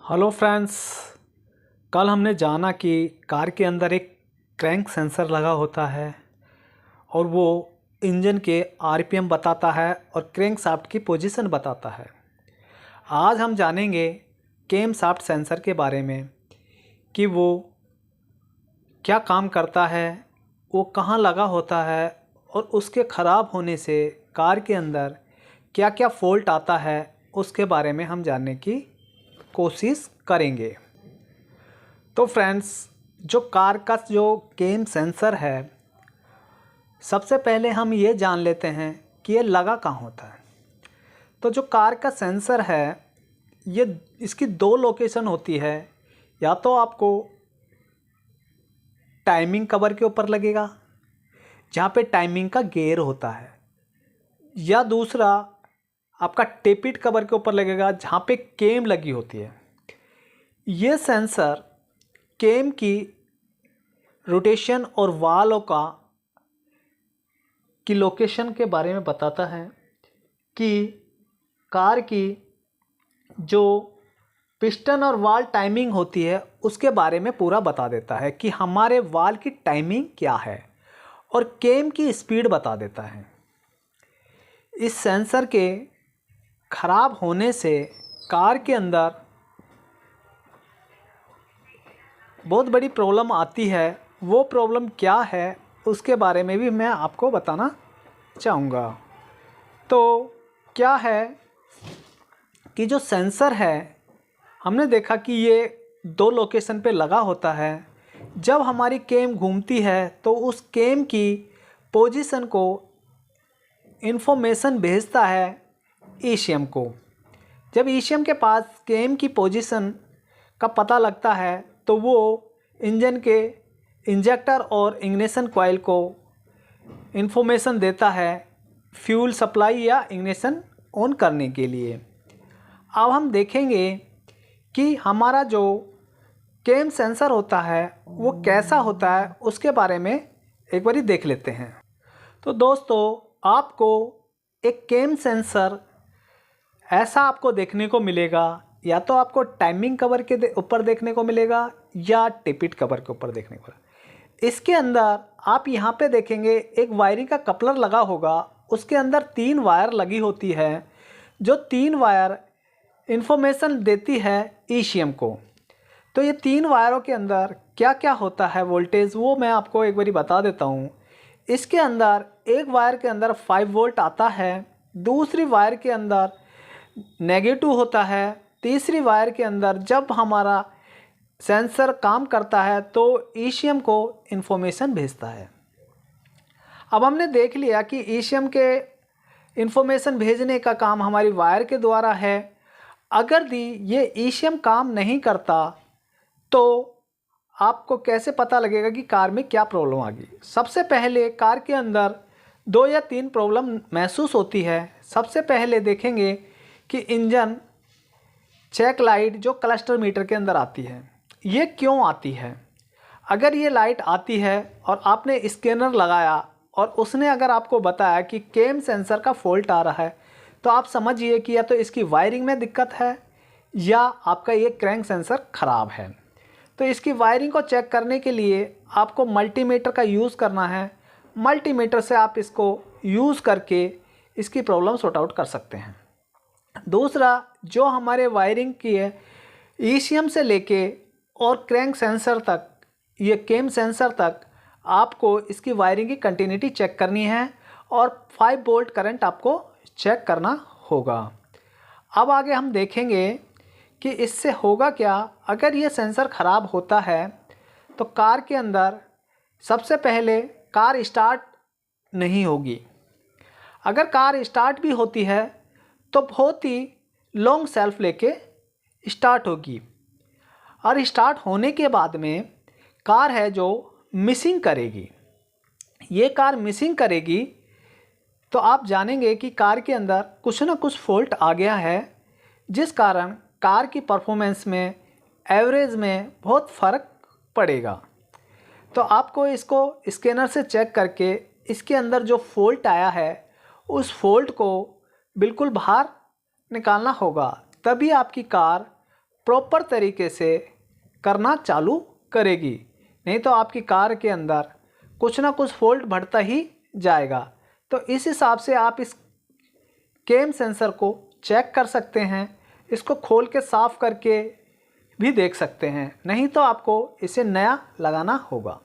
Hello friends. कल हमने जाना कि कार के अंदर एक क्रैंक सेंसर लगा होता है और वो इंजन के आरपीएम बताता है और क्रैंक शाफ्ट की पोजीशन बताता है। आज हम जानेंगे कैम शाफ्ट सेंसर के बारे में कि वो क्या काम करता है, वो कहाँ लगा होता है और उसके ख़राब होने से कार के अंदर क्या क्या फॉल्ट आता है, उसके बारे में हम जानने की कोशिश करेंगे। तो फ्रेंड्स, जो कार का जो कैम सेंसर है, सबसे पहले हम ये जान लेते हैं कि ये लगा कहाँ होता है। तो जो कार का सेंसर है, ये इसकी दो लोकेशन होती है। या तो आपको टाइमिंग कवर के ऊपर लगेगा जहाँ पे टाइमिंग का गियर होता है, या दूसरा आपका टेपिट कवर के ऊपर लगेगा जहाँ पे कैम लगी होती है। ये सेंसर कैम की रोटेशन और वाल्व की लोकेशन के बारे में बताता है कि कार की जो पिस्टन और वाल्व टाइमिंग होती है उसके बारे में पूरा बता देता है कि हमारे वाल्व की टाइमिंग क्या है, और कैम की स्पीड बता देता है। इस सेंसर के ख़राब होने से कार के अंदर बहुत बड़ी प्रॉब्लम आती है। वो प्रॉब्लम क्या है उसके बारे में भी मैं आपको बताना चाहूँगा। तो क्या है कि जो सेंसर है, हमने देखा कि ये दो लोकेशन पे लगा होता है। जब हमारी कैम घूमती है तो उस कैम की पोजीशन को इन्फॉर्मेशन भेजता है ईसीएम को। जब ईसीएम के पास कैम की पोजीशन का पता लगता है तो वो इंजन के इंजेक्टर और इग्निशन कॉइल को इन्फॉर्मेशन देता है फ्यूल सप्लाई या इग्निशन ऑन करने के लिए। अब हम देखेंगे कि हमारा जो कैम सेंसर होता है वो कैसा होता है, उसके बारे में एक बारी देख लेते हैं। तो दोस्तों, आपको एक कैम सेंसर ऐसा आपको देखने को मिलेगा, या तो आपको टाइमिंग कवर के ऊपर देखने को मिलेगा या टेपिट कवर के ऊपर देखने को। इसके अंदर आप यहाँ पे देखेंगे एक वायरिंग का कपलर लगा होगा, उसके अंदर 3 वायर लगी होती है। जो 3 वायर इन्फॉर्मेशन देती है ईसीएम को। तो ये 3 वायरों के अंदर क्या क्या होता है वोल्टेज, वो मैं आपको एक बारी बता देता हूँ। इसके अंदर एक वायर के अंदर 5 वोल्ट आता है, दूसरी वायर के अंदर नेगेटिव होता है, तीसरी वायर के अंदर जब हमारा सेंसर काम करता है तो ईसीएम को इन्फॉर्मेशन भेजता है। अब हमने देख लिया कि ईसीएम के इन्फॉर्मेशन भेजने का काम हमारी वायर के द्वारा है। अगर ये ईसीएम काम नहीं करता तो आपको कैसे पता लगेगा कि कार में क्या प्रॉब्लम आ गई। सबसे पहले कार के अंदर 2 या 3 प्रॉब्लम महसूस होती है। सबसे पहले देखेंगे कि इंजन चेक लाइट जो क्लस्टर मीटर के अंदर आती है, ये क्यों आती है। अगर ये लाइट आती है और आपने स्कैनर लगाया और उसने अगर आपको बताया कि कैम सेंसर का फॉल्ट आ रहा है, तो आप समझिए कि या तो इसकी वायरिंग में दिक्कत है या आपका ये क्रैंक सेंसर ख़राब है। तो इसकी वायरिंग को चेक करने के लिए आपको मल्टीमीटर का यूज़ करना है। मल्टीमीटर से आप इसको यूज़ करके इसकी प्रॉब्लम सॉर्ट आउट कर सकते हैं। दूसरा, जो हमारे वायरिंग की है ईसीएम से लेके और क्रैंक सेंसर तक, ये कैम सेंसर तक, आपको इसकी वायरिंग की कंटिन्यूटी चेक करनी है और 5 वोल्ट करंट आपको चेक करना होगा। अब आगे हम देखेंगे कि इससे होगा क्या। अगर ये सेंसर ख़राब होता है तो कार के अंदर सबसे पहले कार स्टार्ट नहीं होगी। अगर कार स्टार्ट भी होती है तो बहुत ही लॉन्ग सेल्फ लेके स्टार्ट होगी, और स्टार्ट होने के बाद में कार है जो मिसिंग करेगी। ये कार मिसिंग करेगी तो आप जानेंगे कि कार के अंदर कुछ ना कुछ फॉल्ट आ गया है, जिस कारण कार की परफॉर्मेंस में, एवरेज में बहुत फ़र्क पड़ेगा। तो आपको इसको स्कैनर से चेक करके इसके अंदर जो फॉल्ट आया है उस फॉल्ट को बिल्कुल बाहर निकालना होगा, तभी आपकी कार प्रॉपर तरीके से करना चालू करेगी, नहीं तो आपकी कार के अंदर कुछ ना कुछ फॉल्ट बढ़ता ही जाएगा। तो इस हिसाब से आप इस केम सेंसर को चेक कर सकते हैं, इसको खोल के साफ़ करके भी देख सकते हैं, नहीं तो आपको इसे नया लगाना होगा।